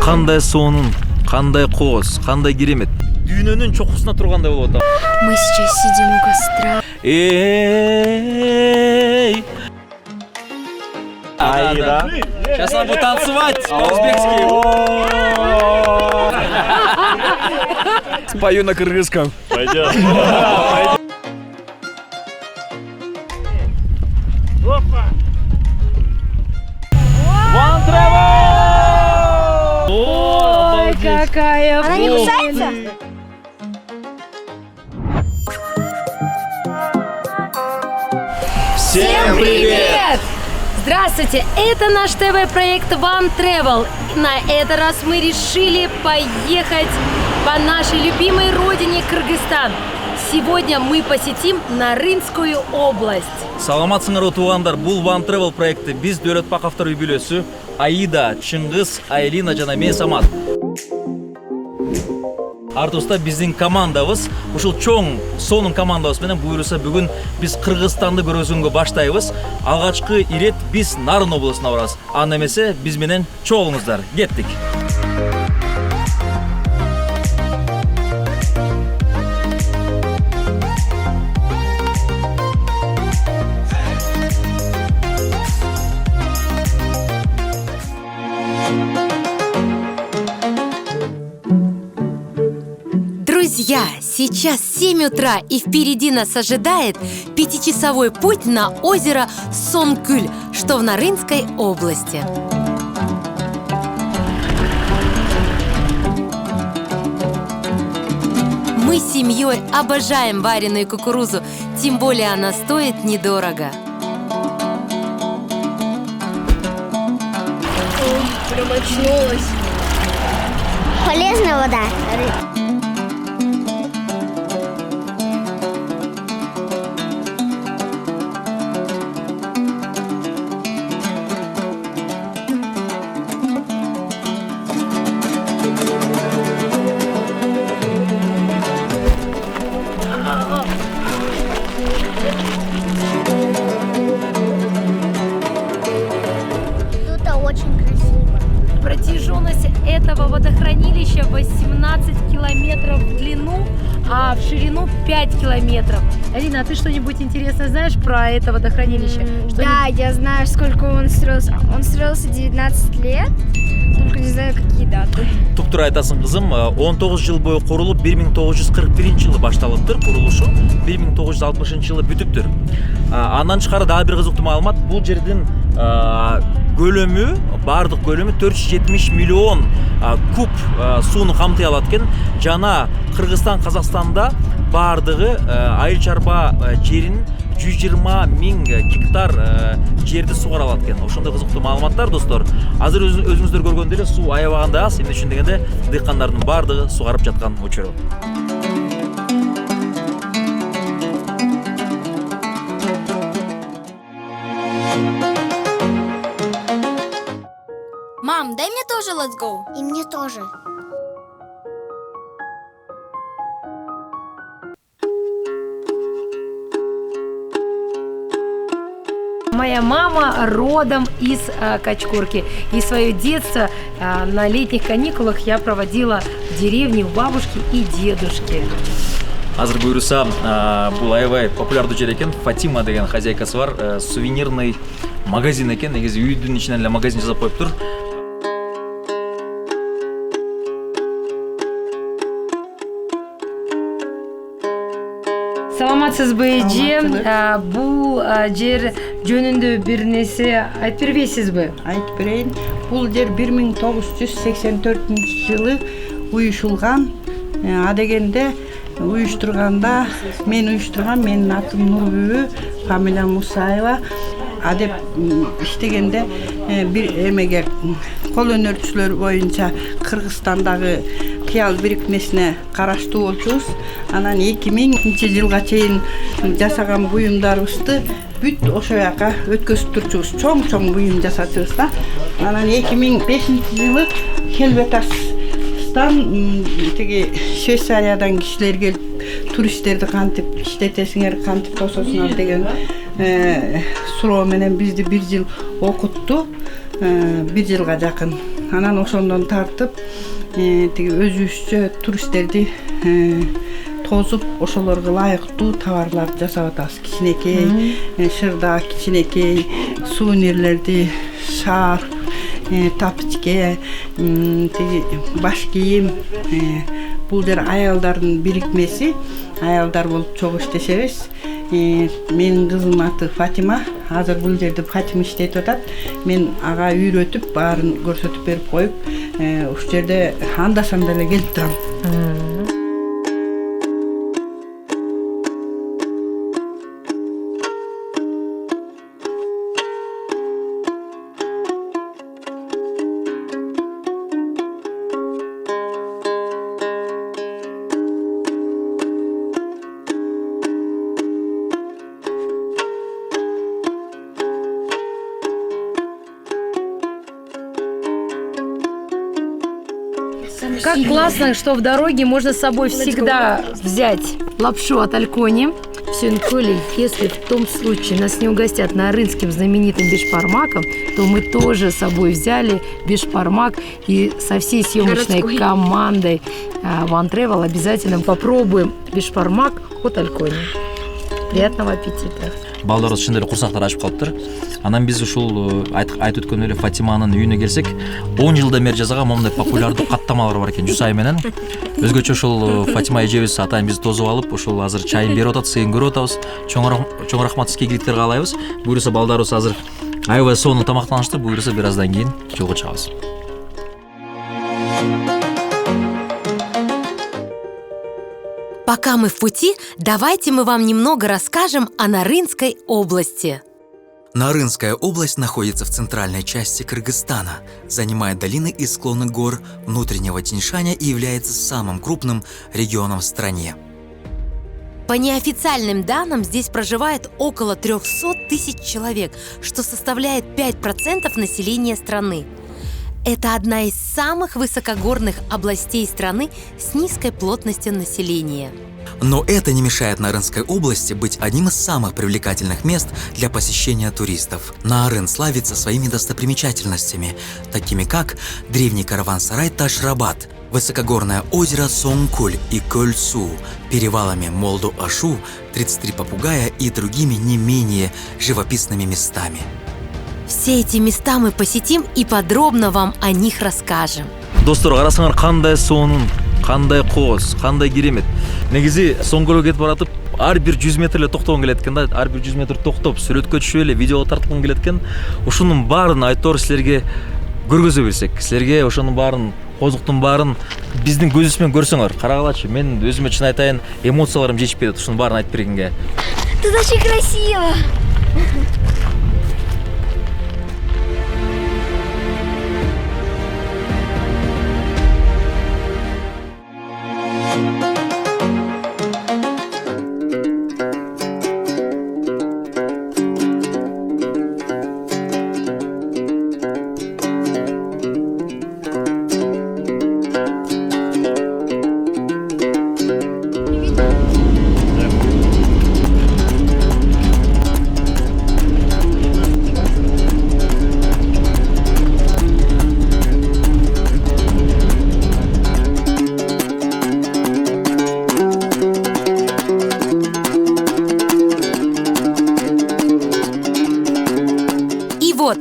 Кандай сонун, кандай кооз, кандай керемет. Дүйнөнүн чокусуна тургандай болуп атам. Мы сейчас сидим у костра. Эй! Аида. Сейчас нам будет танцевать по-узбекски. Спою на кыргызском. Пойдем. One Travel! Ой, какая Она не кусается? Всем привет! Здравствуйте! Это наш ТВ-проект One Travel. На этот раз мы решили поехать по нашей любимой родине Кыргызстан. Сегодня мы посетим Нарынскую область. Саламатсыңар туугандар, бул One Travel проекти биз Дөөлөт Бакавтар үй бүлөсү Аида, Чыңгыз, Айлина жана мен Самат. Артыбызда биздин командабыз, ушул чоң сонун командабыз менен буюрса бүгүн биз Кыргызстанды көргөзгөнгө баштайбыз. Алгачкы ирет биз Нарын облусуна барабыз. Анда эмесе биз менен чогулуңуздар. Кеттик. Друзья, сейчас 7 утра, и впереди нас ожидает 5-часовой путь на озеро Сонгкуль, что в Нарынской области. Мы с семьей обожаем вареную кукурузу, тем более она стоит недорого. Прям очнулась. Полезная вода. Тут очень красиво. Протяженность этого водохранилища 18 километров в длину, а в ширину 5 километров. Алина, а ты что-нибудь интересное знаешь про это водохранилище? Да, я знаю, сколько он строился. Он строился 19 лет, только не знаю, какие даты. Туптура айтасың кызым, 19 жыл бою курулуп 1941-жылы башталыптыр курулушу, 1960-жылы бүтүптүр. Андан тышкары дагы бир кызыктуу маалымат, бул жердин көлөмү, бардык көлөмү 470 миллион куб сууну камтый алат экен. Жана Кыргызстан, Казакстанда бардыгы айыл чарба жерин 120 миң гектар жерди сугара алат экен. Ошондой кызыктуу маалыматтар, достор. Азыр өзүңүздөр көргөндөй эле суу аябагандай аз, эмне үчүн дегенде дыйкандардын бардыгы сугарып жаткан учуру. Мам, дай мне тоже let's go. И мне тоже. Моя мама родом из Качкорки. И свое детство на летних каникулах я проводила в деревне у бабушки и дедушки. Азыр буюрса, бул аябай популярдуу жер экен. Фатима деген хозяйкасы бар, сувенирный магазин экен. Негизи үйдүн ичинен эле магазин жасап коюптур. Саламатсызбы эже, бул жер жөнүндө бир нерсе айтып бербейсизби? Айтып берейин. Бул жер 1984-жылы уюшулган. Адегенде уюштурганда, мен уюштурган, менин атым Нурбүбү, фамилия Мусаева. Адеп иштегенде бир эмеге кол өнөрчүлөр боюнча Кыргызстандагы Кыял бирикмесине караштуу болчубуз. Анан 2000-жылга чейин жасаган буюмдарыбызды бүт ошо жака өткөзүп турчубуз. Чоң буюм жасатыбыз да. Анан 2005-жылы Хелветастан тиги Швейцариядан кишилер келип туристтерди кантип иштетесиңер, кантип тососуңар деген суроо менен бизди 1 жыл окутту. 1 жылга жакын анан ошондон тартып тиги өзүбүзчө туристтерди тозуп ошолорго ылайыктуу товарларды жасап атабыз. Кичинекей шырдак, кичинекей сувенирлерди, шарф, тапочке, тиги баш кийим. Бул жер аялдардын бирикмеси. Аялдар болуп чогуу иштешебиз. Менин кызымдын аты Фатима. Азыр бул жерде Фатима иштетип атат. Мен ага үйрөтүп, баарын көрсөтүп берип коюп, ушул жерде анда-санда эле келип турам. Как классно, что в дороге можно с собой всегда взять лапшу от Алькони. Все, Коля, если в том случае нас не угостят нарынским знаменитым бешпармаком, то мы тоже с собой взяли бешпармак и со всей съемочной командой One Travel обязательно попробуем бешпармак от Алькони. Приятного аппетита. Балдарыбыз чын эле курсактар ачып калыптыр. Анан биз ушул айтып өткөн эле Фатиманын үйүнө келсек, 10 жылдан бери жасаган момундай популярдуу каттамалар бар экен жусай менен. Өзгөчө ушул Фатима эжебиз атайын бизди тосуп алып, ушул азыр чайын берип атат, сыйын көрүп атабыз. Чоң рахмат сизге, ийгиликтер каалайбыз. Буюрса балдарыбыз азыр аябай сонун тамактанышты. Буюрса бир аздан кийин жолго чыгабыз. Пока мы в пути, давайте мы вам немного расскажем о Нарынской области. Нарынская область находится в центральной части Кыргызстана, занимает долины и склоны гор внутреннего Тяньшаня и является самым крупным регионом в стране. По неофициальным данным, здесь проживает около 300 тысяч человек, что составляет 5% населения страны. Это одна из самых высокогорных областей страны с низкой плотностью населения. Но это не мешает Нарынской области быть одним из самых привлекательных мест для посещения туристов. Нарын славится своими достопримечательностями, такими как древний караван-сарай Таш-Рабат, высокогорное озеро Сонгкуль и Көлсу, перевалами Молду-Ашу, 33 попугая и другими не менее живописными местами. Все эти места мы посетим и подробно вам о них расскажем. Достор, карасаңар кандай сонун, кандай кооз, кандай керемет. Негизи Сонгкөлгө кетип баратып, ар бир 100 метр эле токтогон келет экен да, ар бир 100 метр токтоп, сүрөткө түшүп эле видеого тарткым келет экен. Ушунун баарын айтор силерге көргөзө билсек, силерге ошонун баарын, козуктун баарын биздин көзүбүз менен көрсөңөр, карагалачы. Мен өзүмө чын айтайын, эмоцияларым жетишпей атат ушунун баарын айтып бергенге. Тут очень красиво.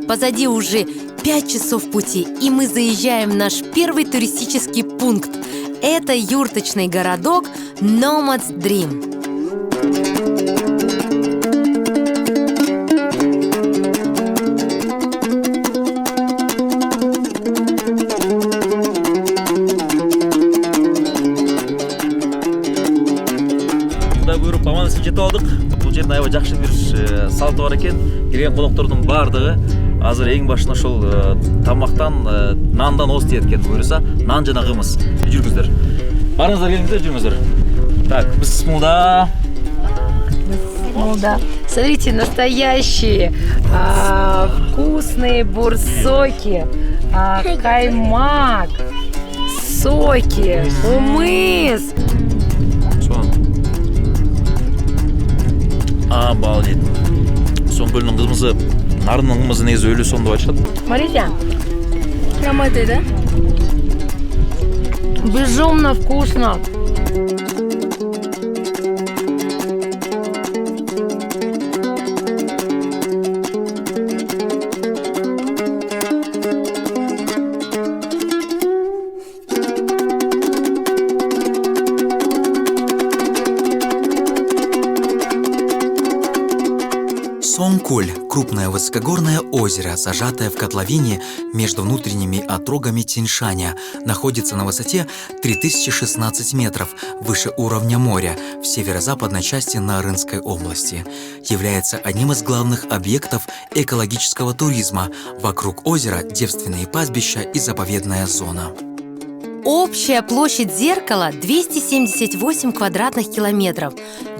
Позади уже 5 часов пути, и мы заезжаем в наш первый туристический пункт. Это юрточный городок Nomad's Dream. Кудай буйруп, аман-есен жетип алдык. Бул жерде аябай жакшы бир салты бар экен. Келген коноктордун баардыгы азыр эң башына ошол тамактан, нандан ооз тиет экен. Буюрса, нан жана кымыз. Жүрүңүздөр. Барыңыздар, келиңиздер, жүрүңүздөр. Так, бисмилла. Да. Смотрите, настоящие вкусные бурсоки, каймак, соки, умыс. Обалдеть. Сонгкөлдүн кымызы, нарынын кымызы негизи өлү сонун деп айтышат. Смотрите, Прям этой, да? Безумно вкусно. Сонгкуль – крупное высокогорное озеро, зажатое в котловине между внутренними отрогами Тяньшаня, находится на высоте 3016 метров выше уровня моря в северо-западной части Нарынской области. Является одним из главных объектов экологического туризма. Вокруг озера девственные пастбища и заповедная зона. Общая площадь зеркала 278 квадратных километров,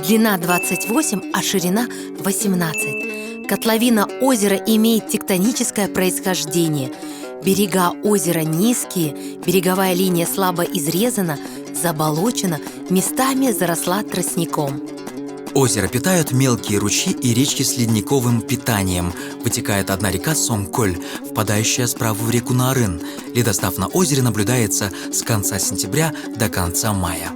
длина 28, а ширина 18. Котловина озера имеет тектоническое происхождение. Берега озера низкие, береговая линия слабо изрезана, заболочена, местами заросла тростником. Озеро питают мелкие ручьи и речки с ледниковым питанием. Вытекает одна река Сонгкуль, впадающая справа в реку Нарын. Ледостав на озере наблюдается с конца сентября до конца мая.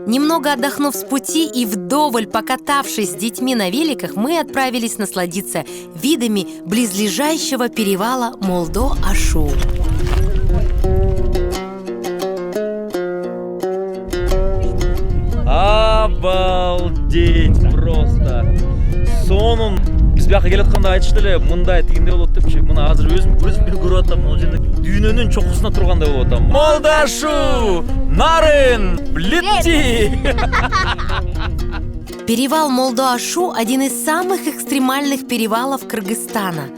Немного отдохнув с пути и вдоволь покатавшись с детьми на великах, мы отправились насладиться видами близлежащего перевала Молдо-Ашу. Обалдеть просто. Сонун биз бияка келатканда айтышты эле, мындай тигиндей болот депчи. Мына азыр өзүм көзүмгө көрүп атам, могу жерде дүйнөнүн чокусуна тургандай болуп атам. Молдо-Ашу! Нарын! Летти! Перевал Молдо-Ашу – один из самых экстремальных перевалов Кыргызстана.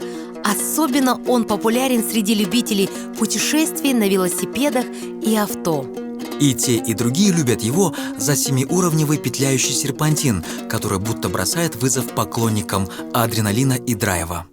Особенно он популярен среди любителей путешествий на велосипедах и авто. И те, и другие любят его за 7-уровневый петляющий серпантин, который будто бросает вызов поклонникам адреналина и драйва.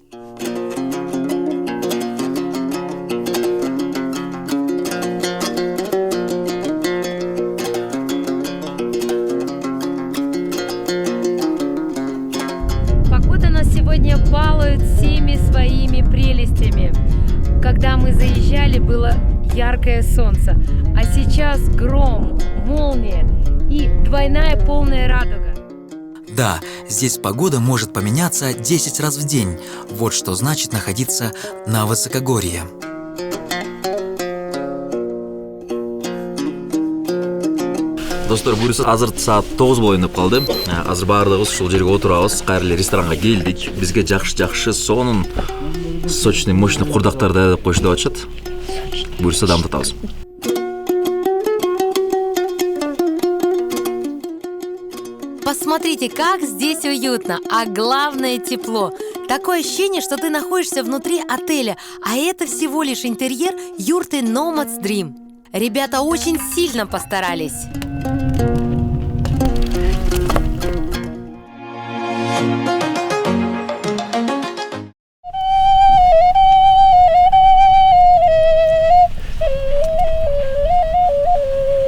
Погода нас сегодня балует всеми своими прелестями. Когда мы заезжали, было яркое солнце, а сейчас гром, молния и двойная полная радуга. Да, здесь погода может поменяться 10 раз в день. Вот что значит находиться на высокогорье. Достор, буюрса азыр саат 9 болайын деп калды. Азыр баардыгыбыз ушул жерге отурабыз. Кайрылы ресторанга келдик. Бизге жакшы сонун сочный, мощный курдактар даярдап коюшу деп атышат. Буюрса дам татабыз. Посмотрите, как здесь уютно, а главное тепло. Такое ощущение, что ты находишься внутри отеля, а это всего лишь интерьер юрты Nomad's Dream. Ребята очень сильно постарались.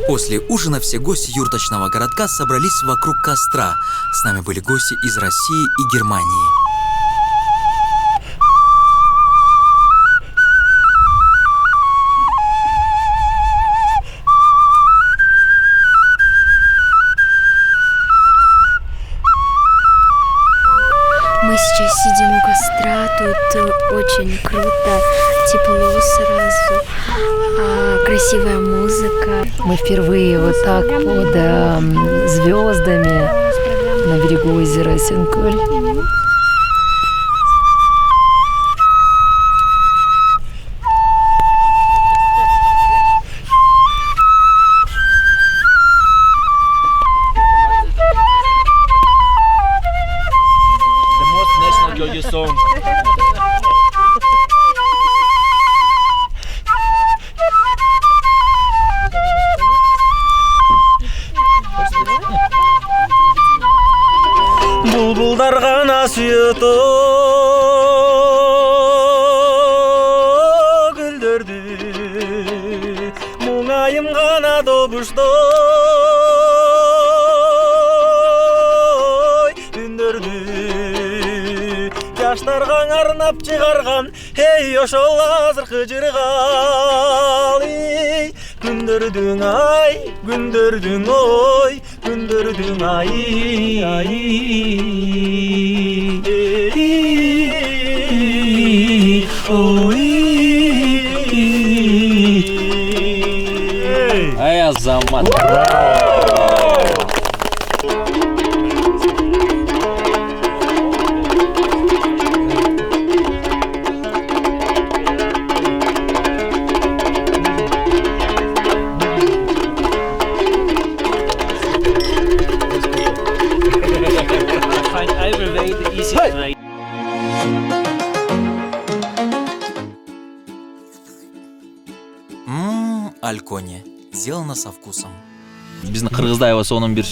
После ужина все гости юрточного городка собрались вокруг костра. С нами были гости из России и Германии. Мы сейчас сидим у костра, тут очень круто, тепло сразу, красивая музыка. Мы впервые вот так под звездами на берегу озера Сонгкуль. The most national Georgia song. сүйөтө гүлдөрдү муңайым гана добуштой үндөрдү жаштарга арнап чыгарган эй ошол азыркы жыргал күндөрдүң ай күндөрдүң ой күндөрдүң ай ай азамат Альконе. Сделано со вкусом. Биздин кыргызда сонун бир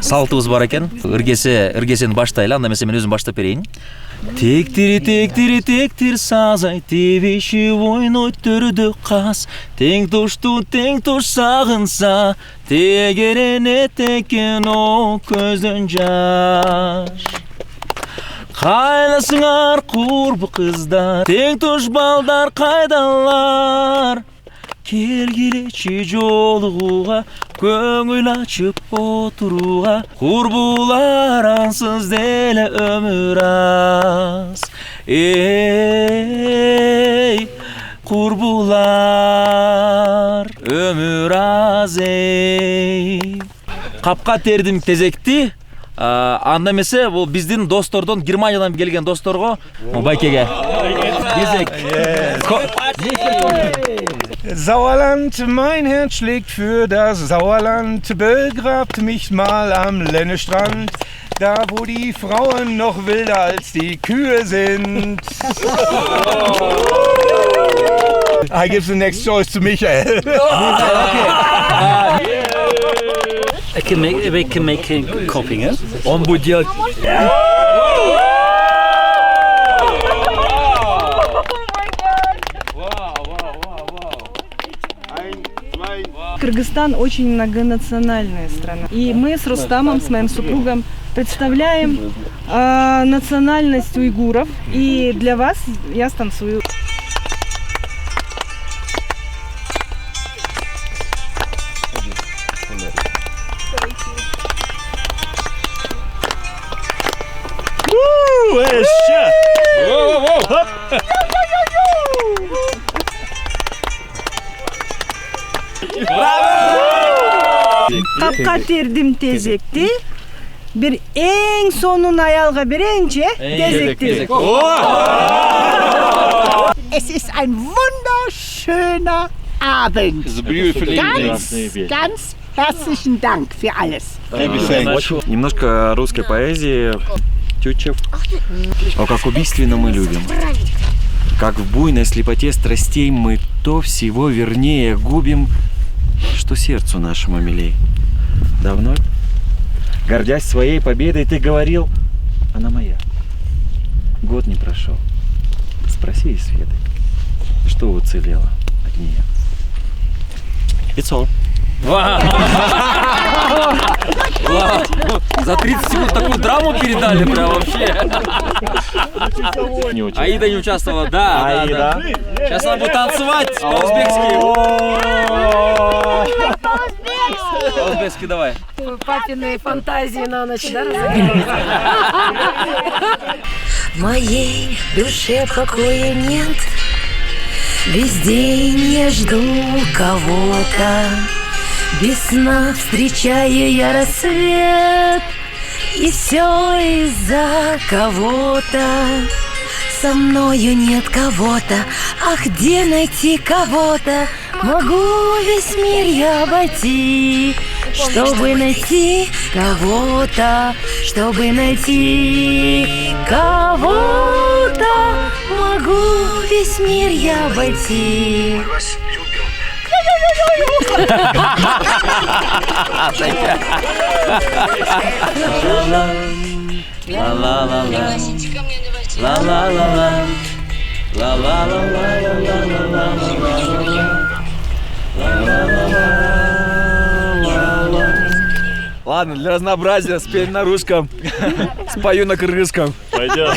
салтыбыз бар экен. Иргесени баштайлы, анда мен өзүм баштап берейин. Тектир сазай, тебеши ойнойт төрдү кас. Тең туш сагынса, тегеренет экен о көздөн жаш. Кайласыңар курбу кыздар, тең туш балдар кайдалар. Келгилечи жолугуга, көңүл ачып отурууга, курбулар ансыз деле өмүр аз. Эй, курбулар, өмүр аз эй. Капка тердим тезекти, анда эмесе бул биздин достордон, Германиядан келген досторго, байкеге. Тезек. Sauerland, mein Herz schlägt für das Sauerland, begrabt mich mal am Lennestrand, da wo die Frauen noch wilder als die Kühe sind. I give the next choice to Michael. We can make a copy, yes? On bu diyor. Кыргызстан очень многонациональная страна. И мы с Рустамом, с моим супругом, представляем национальность уйгуров. И для вас я станцую. Kapka terdim tezekti. Bir en sonun ayalga birince tezekti. Es ist ein wunderschöner Abend. Ganz herzlichen Dank für alles. Немножко русской поэзии. Тютчев. О, как убийственно мы любим. Как в буйной слепоте страстей мы то всего вернее губим, что сердцу нашему милей. Давно, гордясь своей победой, ты говорил, она моя. Год не прошел. Спроси Светы, что уцелело от нее. It's all. За 30 секунд такую драму передали прям вообще. Аида не участвовала, да. Аида. Сейчас она будет танцевать по-узбекски. По-узбекски давай. Папины фантазии на ночь, да, разыгрываются? В моей душе покоя нет, везде не жду кого-то. Без сна встречаю я рассвет, и все из-за кого-то. Со мною нет кого-то, ах, где найти кого-то? Могу весь мир я обойти, чтобы найти кого-то, чтобы найти кого-то. Могу весь мир я обойти. ла ла ла ла, ла ла ла ла, ла ла ла ла. Ладно, для разнообразия спей на русском, спою на кыргызском. Пойдет.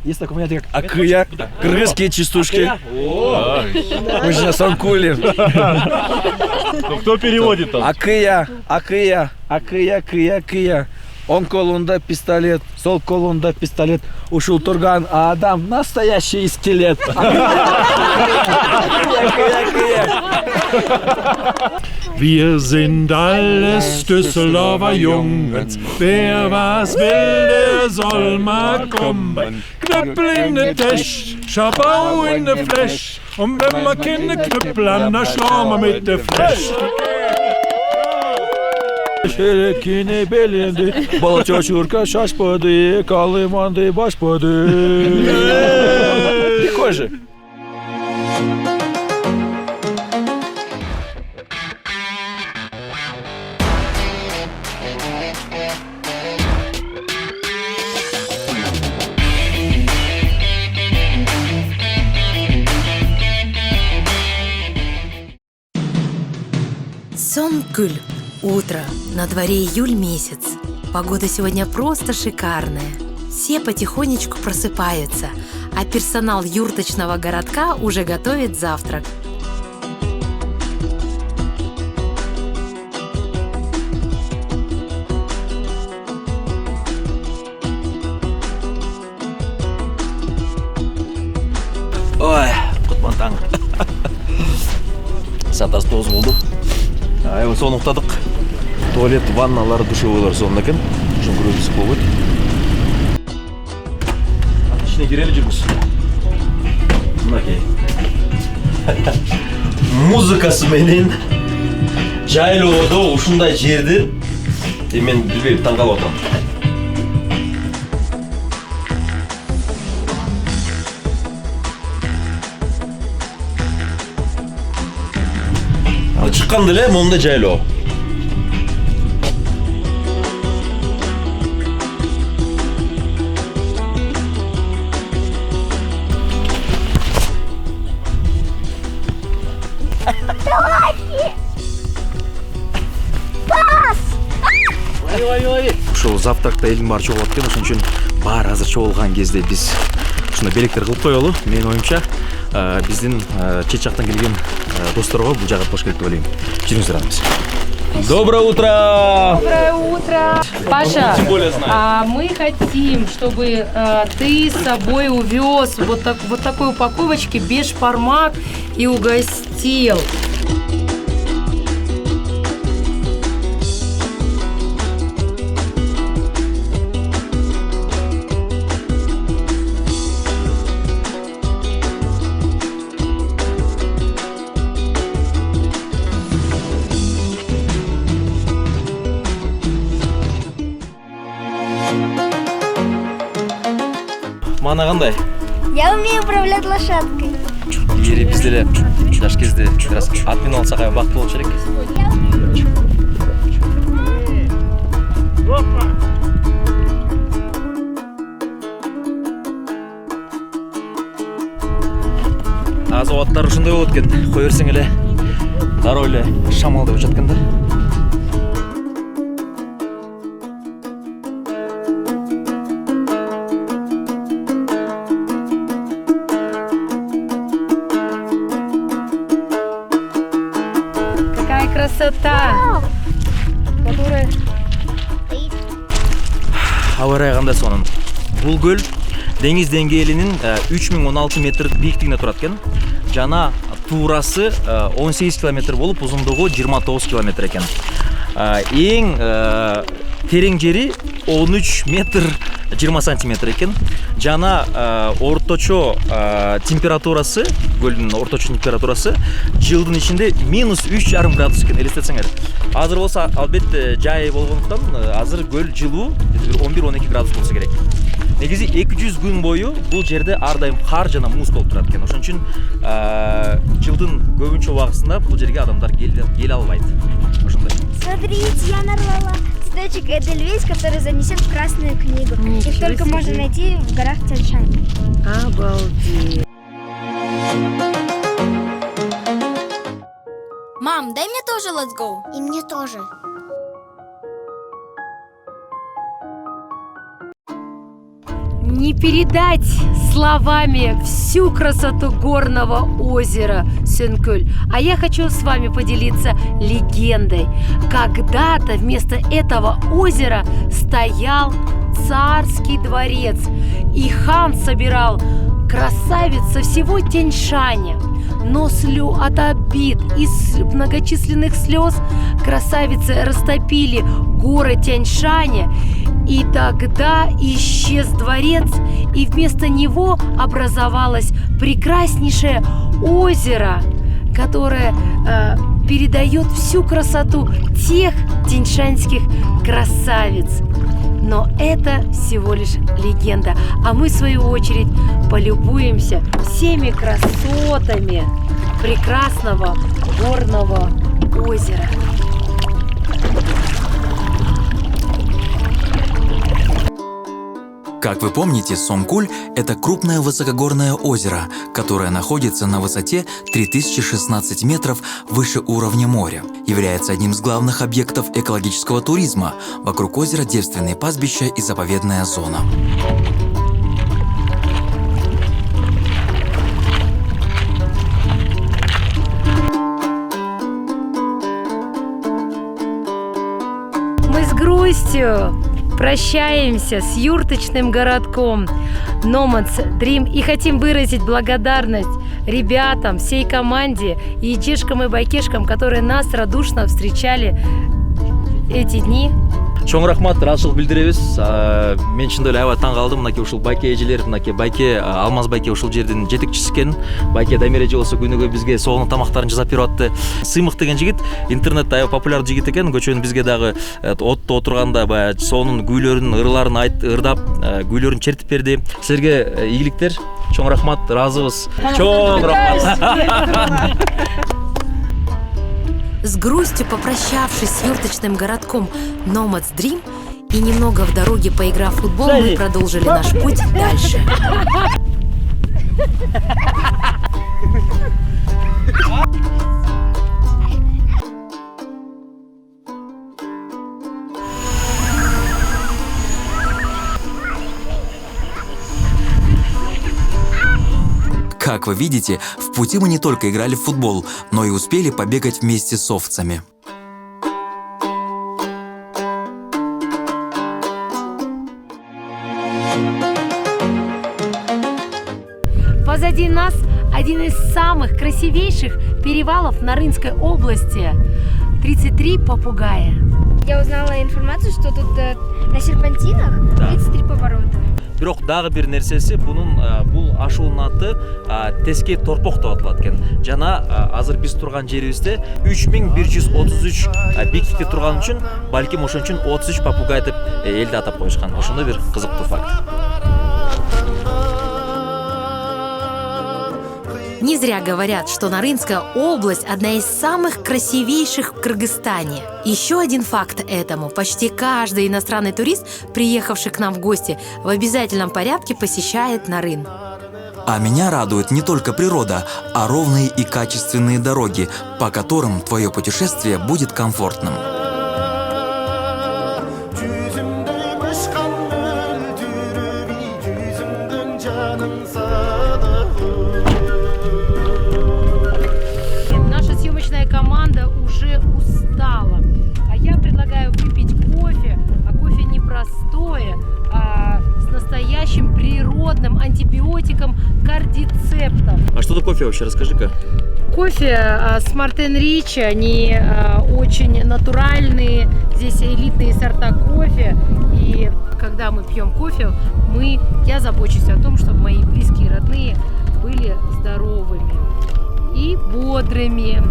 Есть такое понятие, как акыя, кыргызские частушки. Мы же сейчас анкули. Ну кто переводит там? Акыя, акыя, акыя, кыя, кыя. Он колунда пистолет, сол колунда пистолет. Ушел турган, а Адам настоящий скелет. Wir sind alles Düsseldorfer Jungens. Wer was will, der soll mal kommen. Knüppel in de Tisch, Schabau in de Flash. Und wenn wir keine Knüppel haben, dann schlagen wir mit de Flash. Şerekini belindi, balça çurka şaşpadı, kalımandı başpadı. Легко же. Сомкуль. Утро. На дворе июль месяц. Погода сегодня просто шикарная. Все потихонечку просыпаются, а персонал юрточного городка уже готовит завтрак. Ой, құтпан таң. Саат 9 болды. Ай, соны ұқтадық. Туалет, ванналар, душевойлар сонда екен. Шын көріміз болып өт. İçine girelim жүрміз. Мынакей. Музыкасы менен жайлоодо ушундай жерди мен билбейм, таң калып атам. Чыкканда эле момундай жайлоо. Ушул завтракта элдин баары чогулат экен, ошон үчүн баары азыр чогулган кезде биз ушундай белектер кылып коелу. Менин оюмча биздин чет жактан келген досторго бул жагат кош керек деп ойлойм. Жүрүңүздөр анысы. Доброе утро! Доброе утро! Паша, мы хотим, чтобы ты с собой увез вот такой упаковочки бешпармак и угостил. Мана кандай? Я умею управлять лошадкой. Ери биз деле жаш кезде раз ат минип алсак бактылуу болчу элек. Азыр аттар ушундай болот экен. Кое берсең эле дароо эле шамалдап өчөт экен да. Красота, которая... Аба ырайы кандай сонун? Бул көл деңиз деңгээлинин 3016 метр бийиктигинде турат экен. Жана туурасы 18 километр болуп, узундугу 29 километр экен. Эң терең жери 13 метр 20 сантиметр экен. Жана орточо температурасы, көлдүн орточо температурасы жылдын ичинде -3,5 градус экен, элестетсеңер. Азыр болсо албетте жай болгондуктан азыр көл жылуу 11-12 градус болсо керек. Негизи 200 күн бою бул жерде ар дайым кар жана муз болуп турат экен. Ошон үчүн жылдын көбүнчө убагысында бул жерге адамдар келе албайт. Ошондой. Смотрите, я нарвала цветочек Эдельвейс, который занесен в Красную книгу. Их только себе. можно найти в горах Тяньшань. Обалдеть. Мам, дай мне тоже Let's Go. И мне тоже. Не передать словами всю красоту горного озера Сёнкөл. А я хочу с вами поделиться легендой. Когда-то вместо этого озера стоял царский дворец, и хан собирал красавиц со всего Тяньшаня. Но от обид и многочисленных слез красавицы растопили горы Тяньшаня, и тогда исчез дворец, и вместо него образовалось прекраснейшее озеро, которое передает всю красоту тех тяньшанских красавиц. Но это всего лишь легенда, а мы, в свою очередь, полюбуемся всеми красотами прекрасного горного озера. Как вы помните, Сомкуль – это крупное высокогорное озеро, которое находится на высоте 3016 метров выше уровня моря. Является одним из главных объектов экологического туризма. Вокруг озера девственные пастбища и заповедная зона. Мы с грустью прощаемся с юрточным городком Nomads Dream и хотим выразить благодарность ребятам, всей команде и чешкам и байкешкам, которые нас радушно встречали эти дни. Чоң рахмат, ыраазычылык билдиребиз. Мен чындап эле аябай таң калдым. Мынакей ушул байке эжелер, мынакей байке Алмаз байке ушул жердин жетекчиси экен. Байке Дамир эже болсо күнүгө бизге соонун тамактарын жасап берип атты. Сыймык деген жигит интернетте аябай популярдуу жигит экен. Көчөнүн бизге дагы отто отурганда баягы соонун күүлөрүн, ырларын ырдап, күүлөрүн чертип берди. Силерге ийгиликтер. Чоң рахмат, ыраазыбыз. Чоң рахмат. С грустью попрощавшись с юрточным городком Nomads Dream и немного в дороге поиграв в футбол, мы продолжили наш путь дальше. Как вы видите, в пути мы не только играли в футбол, но и успели побегать вместе с овцами. Позади нас один из самых красивейших перевалов Нарынской области. 33 попугая. Я узнала информацию, что тут на серпантинах 33 поворота. Бирок дагы бир нерсеси, бул ашуунун аты Теске торпок деп аталат экен. Жана азыр биз турган жерибизде 3133 биктикте турган үчүн, балким ошон үчүн 33 попугай деп элде атап коюшкан. Ошондой бир кызыктуу факт. Не зря говорят, что Нарынская область – одна из самых красивейших в Кыргызстане. Еще один факт этому – почти каждый иностранный турист, приехавший к нам в гости, в обязательном порядке посещает Нарын. А меня радует не только природа, а ровные и качественные дороги, по которым твое путешествие будет комфортным. Команда уже устала, а я предлагаю выпить кофе, а кофе не простое, а с настоящим природным антибиотиком кардицептом. А что за кофе вообще, расскажи-ка. Кофе с Мартен Рич, они очень натуральные, здесь элитные сорта кофе, и когда мы пьем кофе, я забочусь о том, чтобы мои близкие и родные были здоровыми и бодрыми.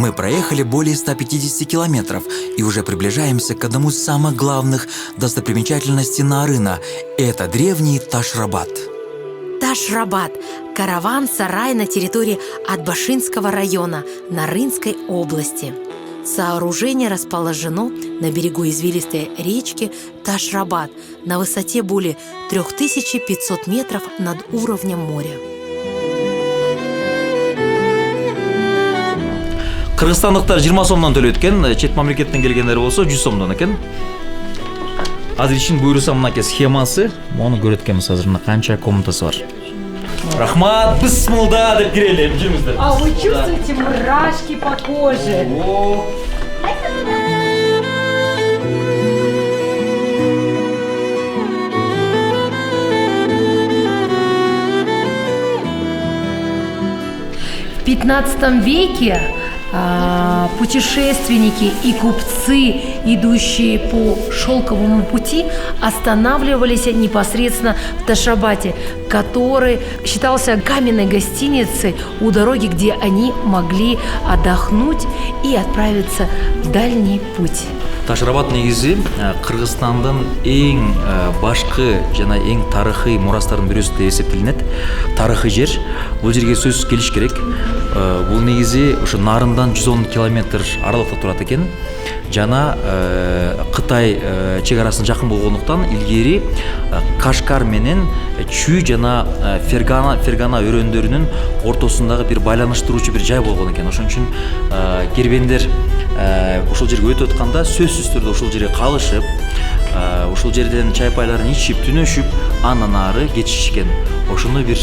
Мы проехали более 150 километров и уже приближаемся к одному из самых главных достопримечательностей Наарына. Это древний Таш-Рабат. Таш-Рабат – караван-сарай на территории Атбашинского района Нарынской области. Сооружение расположено на берегу извилистой речки Таш-Рабат на высоте более 3500 метров над уровнем моря. Кыргызстандыктар 20 сомдон төлөйт экен, чет мамлекеттен келгендер болсо 100 сомдон экен. Азыр ишин буйруса мынакей схемасы, мону көрөт экенбиз азыр мына канча комнатасы бар. Рахмат, бисмилда деп кирели, жүрүңүздөр. А вы чувствуете мурашки по коже? В 15 веке путешественники и купцы, идущие по шелковому пути, останавливались непосредственно в Таш-Рабате, который считался каменной гостиницей у дороги, где они могли отдохнуть и отправиться в дальний путь. Таш-Рабат негизи Кыргызстандын эң башкы жана эң тарыхый мурастардын бирөөсү деп эсептелинет. Тарыхый жер. Бул жерге сөзсүз келиш керек. Бул негизи ошо Нарындан 110 километр аралыкта турат экен. Жана Кытай чек арасына жакын болгондуктан илгери Кашкар менен Чүй жана Фергана өрөөндөрүнүн ортосундагы бир байланыштыруучу бир жай болгон экен. Ошон үчүн кербендер ошол жерге өтүп атканда сөзсүз түрдө ошол жерге калышып, ошол жерден чай пайларын ичип, түнөшүп, андан ары кетишишкен. Ошондой бир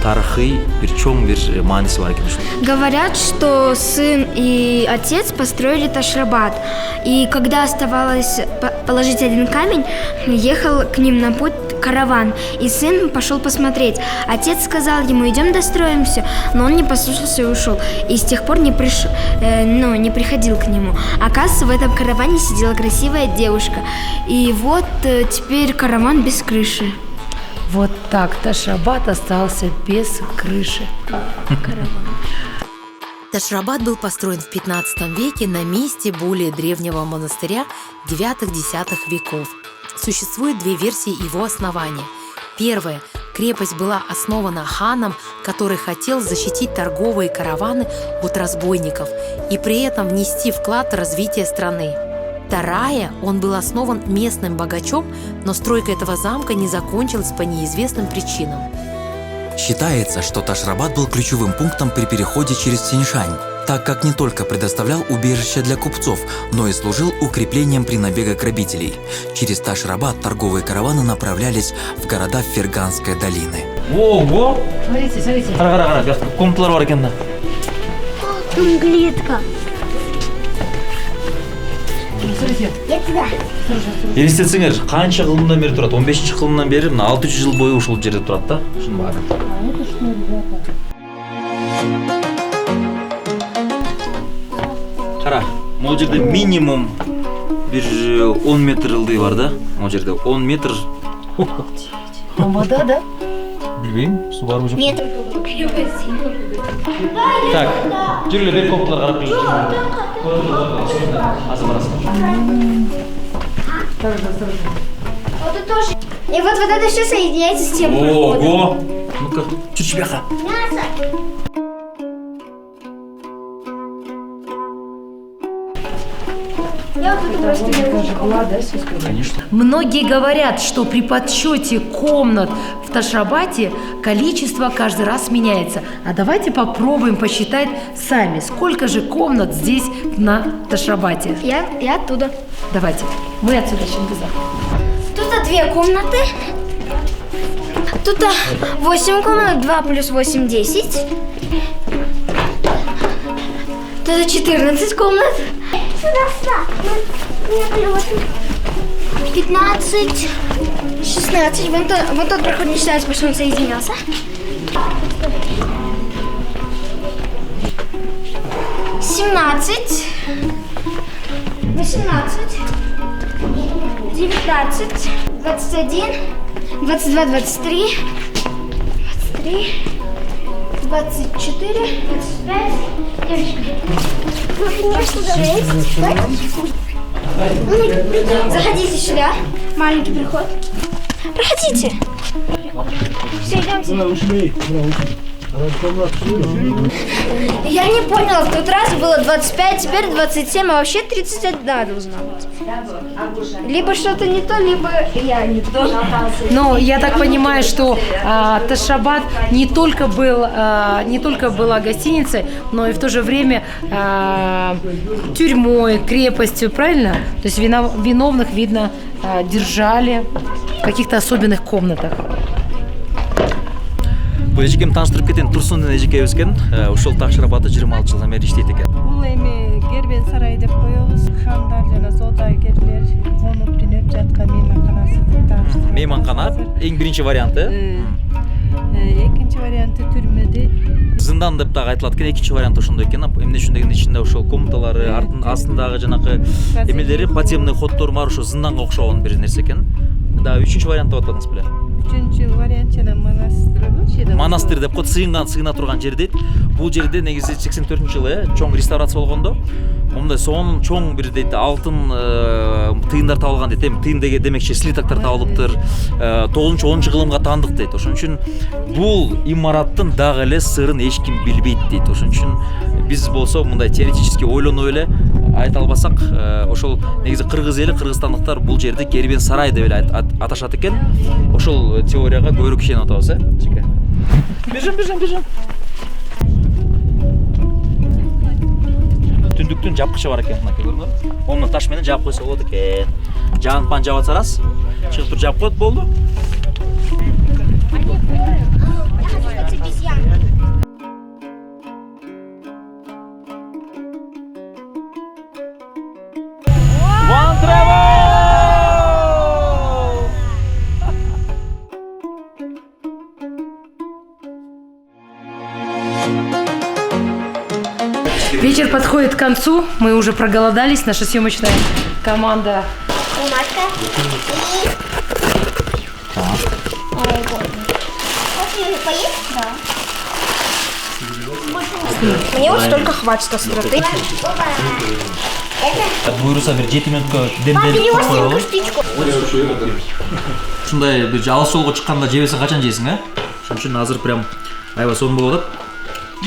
тарыхый, бир чоң бир мааниси бар экен. Говорят, что сын и отец построили Таш-Рабат. И когда оставалось положить один камень, ехал к ним на путь караван. И сын пошел посмотреть. Отец сказал ему: идем достроим все. Но он не послушался и ушел. И с тех пор не приходил к нему. Оказывается, в этом караване сидела красивая девушка. И вот теперь караван без крыши. Вот так Таш-Рабат остался без крыши. Таш-Рабат был построен в 15 веке на месте более древнего монастыря 9-10 веков. Существует две версии его основания. Первая – крепость была основана ханом, который хотел защитить торговые караваны от разбойников и при этом внести вклад в развитие страны. Вторая – он был основан местным богачом, но стройка этого замка не закончилась по неизвестным причинам. Считается, что Таш-Рабат был ключевым пунктом при переходе через Тяньшань, так как не только предоставлял убежище для купцов, но и служил укреплением при набегах грабителей. Через Таш-Рабат торговые караваны направлялись в города Ферганской долины. Ого! Смотрите, смотрите. Кара, комнаталар бар экен да. Там клетка. Смотрите. Я туда. Елестетсеңер, канча кылымдан бери турат? 15-кылымдан бери 600 жыл бою ушул жерде турат да. Ушун баары. Это что, ребята? Кара, могул жерде минимум бир 10 метр ылдый бар да. Могул жерде 10 метр. Там вода, да? Билбейм, су барбы жок. Нет. Так, жүргүлө бер комнаталар карап келиңиз. Вот это тоже. И вот это все соединяется с тем проходом. Ого! Ну-ка, чуть бяха. Мясо. Я вот это просто не могу. Конечно. Многие говорят, что при подсчете комнат в Таш-Рабате количество каждый раз меняется. А давайте попробуем посчитать сами, сколько же комнат здесь на Таш-Рабате. Я оттуда. Давайте, мы отсюда Чингиза. Тут 2 комнаты. Тут 8 комнат, 2 плюс 8 – 10. Тут 14 комнат. Сюда. 15, 16. Вон тот проход не считается, потому что он соединялся. 17, 18, 19, 21, 22, 23, 24, 25. Девочка. Ну, конечно, заходите сюда. Маленький проход. Проходите. Все, идемте. Я не поняла, в тот раз было 25, теперь 27, а вообще 31 должна быть. Либо что-то не то, либо я не то. Но я так понимаю, что Ташрабат не только была гостиницей, но и в то же время тюрьмой, крепостью, правильно? То есть виновных, видно, держали в каких-то особенных комнатах. Бұл ежекем таныштырып кетейін, Тұрсын ежекебіз екен, ошол Ташрабатты 26 жылдан бері иштейт экен. Бул эми Кербен сарай деп коебуз. Хандар жана саудагерлер конуп түнөп жаткан мейманканасы. Мейманкана эң биринчи варианты. Экинчи варианты түрмөдө. Зындан деп дагы айтылат экен, экинчи варианты ошондой экен. Эмне үчүн дегенде ичинде ошол комнаталары, астындагы жанакы эмелери, подземный ходдор бар, ошо зынданга окшогон бир нерсе экен. Да, үчүнчү вариант деп атадыңыз беле? Үчүнчү вариант жана монастырь. Монастырь деп коет, сыйына турган жер дейт. Бул жерде негизи 84-жылы чоң реставрация болгондо, мындай сонун чоң бир дейт алтын тыйындар табылган дейт. Тыйын деген демекчи слитоктор табылыптыр. 9-10 кылымга таандык дейт. Ошон үчүн бул имараттын дагы эле сырын эч ким билбейт дейт. Ошон үчүн биз болсо мындай теоретически ойлонуп эле айта албасак, ошол негизи кыргыз эли, кыргызстандыктар бул жерди Кербен сарай деп эле аташат экен. Ошол теорияга көбүрөөк ишенип атабыз, Чеке. Бежим. Түндүктүн жапкычы бар экен, мынакей көрүңөр. Оны таш менен жаап койсо болот экен. Жанып жаап атсарас, чыгып туруп жаап коет, болду. Вечер подходит к концу, мы уже проголодались, наша съемочная команда. Бумажка. Можно поесть? Да. Мне вот столько хватит остроты. Буйруса бир 7 мүнөткө Переносим демделип костичку. Ушундай бир алыс жолго чыкканда жебесең качан жейсиң, Ошон үчүн азыр прям аябай сонун болуп атат.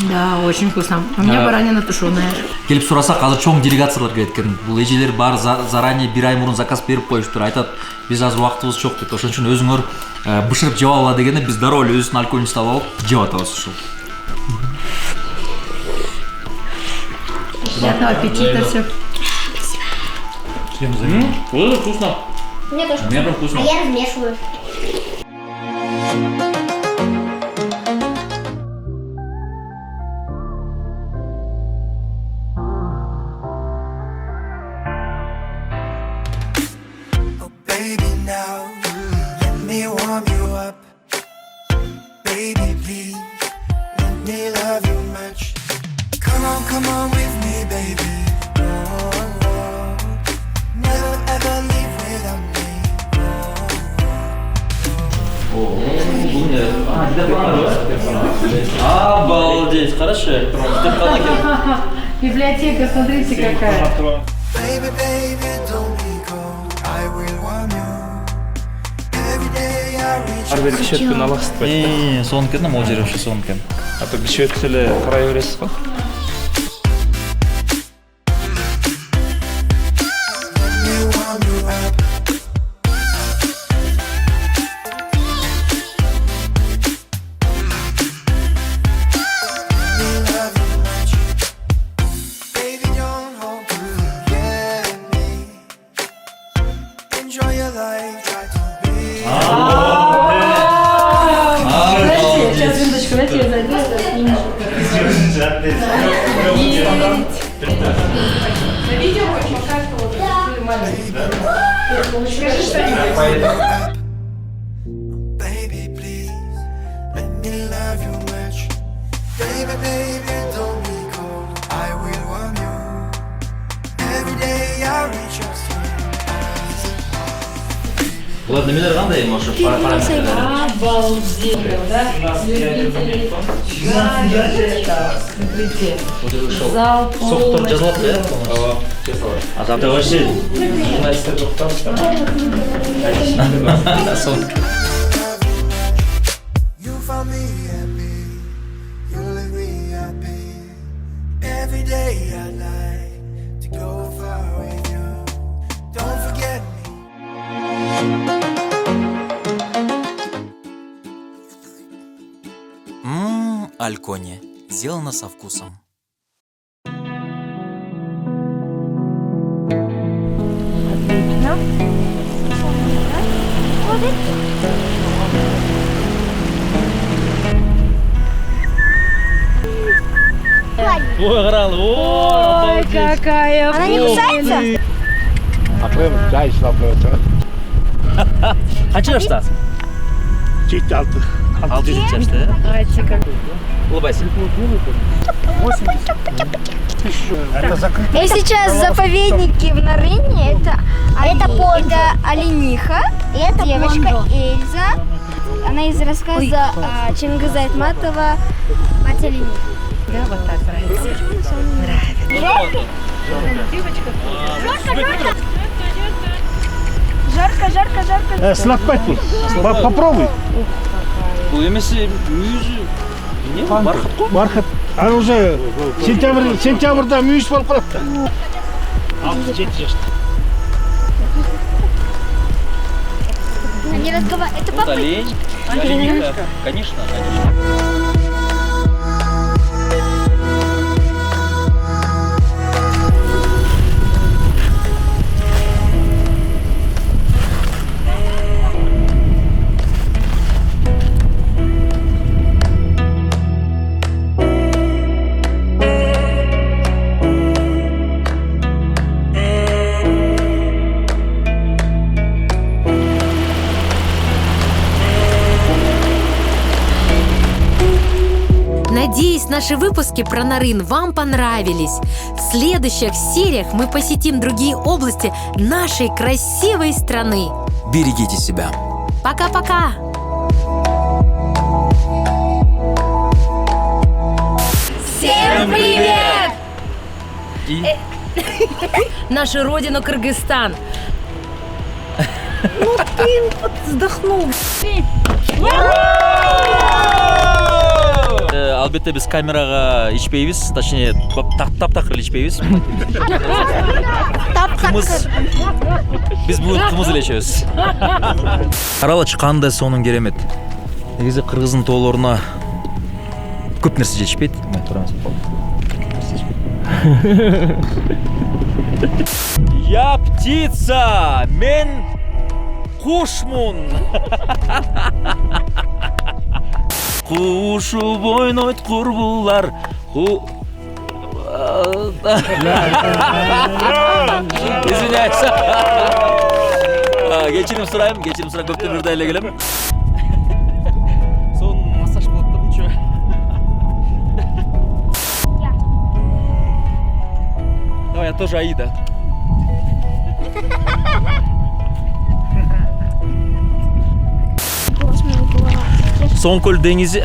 Да, очень вкусно. У меня баранина тушеная. Келип сурасак, азыр чоң делегациялар келет экен. Бул эжелер бар заранее бир ай мурун заказ берип коюштур. Айтат, биз азыр убактыбыз жок дейт. Ошон үчүн өзүңөр бышырып жеп алгыла дегенде биз дароо эле өзүбүздүн алкоголун алып алып жеп атабыз ушул. Приятного аппетита, все. Вкусно. Мне тоже. Мне прям вкусно. А я размешиваю. Come on with me, baby. Never ever leave without me. Обалдеть, хорошо. Библиотека, смотрите какая. Baby, baby, don't be cold. I will warm you. Every day I reach. Ар бери кишеттен аласыз ба? Сонун экен, могу жер вообще сонун экен. А то кишетке эле карай бересиз го. Baby, please, let me love you much. Baby, baby, don't be cold. I will warm you. Every day I reach your sweet eyes. Ладно, мен қандай ошо параметрлер? Обалдеть, да? Смотрите. Зал Соқтор жазылат да? А завтра вообще You found me happy, you leave me happy. Every day I like to go far with you. Don't forget me. Альконе. Сделано со вкусом. Ой, Грал, Ой, какая Она не кусается? Қанша жастасың? 6 жашта, Ай, улыбайся. Я сейчас в заповеднике в Нарыне. Это олениха, девочка Эльза. Она из рассказа Чингиза Айтматова «Мать олениха». Да, вот так нравится. Жарко. Слабпать тут. Попробуй. Бұл емесі мүйізі не? Бархат қой? Бархат. Ана уже сентябрьда мүйіз болып қалады. 6-7 жашта. Они разговаривают. Это Вот папа. олень. Олениха. Конечно, конечно. Надеюсь, наши выпуски про Нарын вам понравились. В следующих сериях мы посетим другие области нашей красивой страны. Берегите себя. Пока-пока! Всем привет! Наша родина Кыргызстан. Ну ты вздохнул. Албетте біз камераға ичпейбіз, точнее тап-тақыр ичпейбіз. Қымыз. Біз бүгін қымыз ілешеміз. Қаралачы қандай соның керемет. Негізі қырғыздың тоолоруна көп нәрсе жетішпейді. Я птица, мен кушмун. Кушуп ойнойт курбулар. Извиняюсь. Кечирим сурайм, көптөн бирде эле келем. Сонун массаж болот да ничего. Давай, я тоже Аида. Соңкөл деңизи.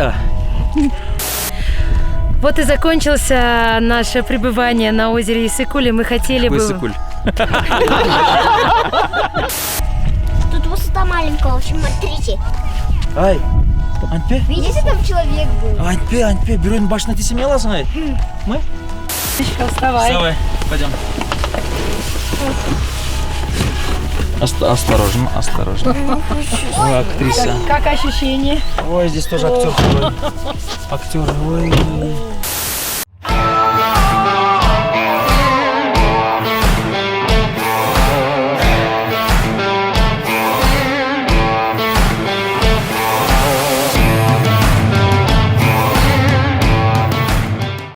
Вот и закончился наше пребывание на озере Иссык-Куль. Мы хотели бы... Иссык-Куль. Тут высота маленькая, в общем, смотрите. Ай, Антпе? Видите, там человек был? Антпе, бюроның башына тесеме аласың, ай. Мы? Вставай. Вставай, пойдем. Осторожно. Ой, актриса. Как ощущение? Ой, здесь тоже актер. Актер, ой.